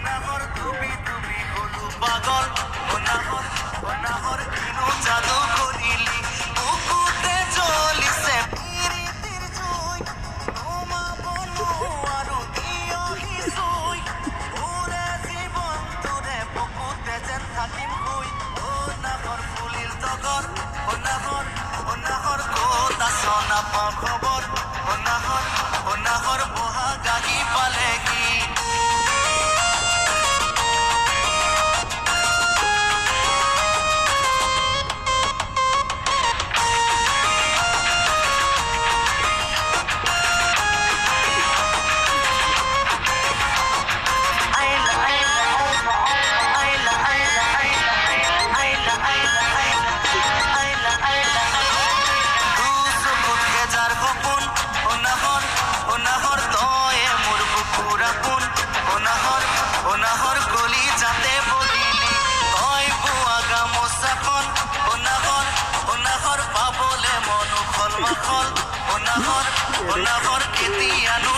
অনাহৰ তুমি তুমি হলু পাগল অনাহৰ অনাহৰ কিনো জাদু কৰিলি বুকুতে জ্বলিছে পিৰিতিৰ জুই তোমা বনু আৰু দিয় হিচুই ওৰে জীবন তোৰে বুকুতে যেন থাকিম শুই অনাহৰ ফুলিল তগৰ অনাহৰ অনাহৰ ক'ত আছ নাপাওঁ খবৰ অনাহৰ অনাহৰ বহা গাগি পালে কি অনাহৰ গলি যাতে বদিলি তই বোৱা গামোচাখন অনাহৰ অনাহৰ পাবলে মনো ফল মাখল অনাহৰ অনাহৰ কেতিয়ানো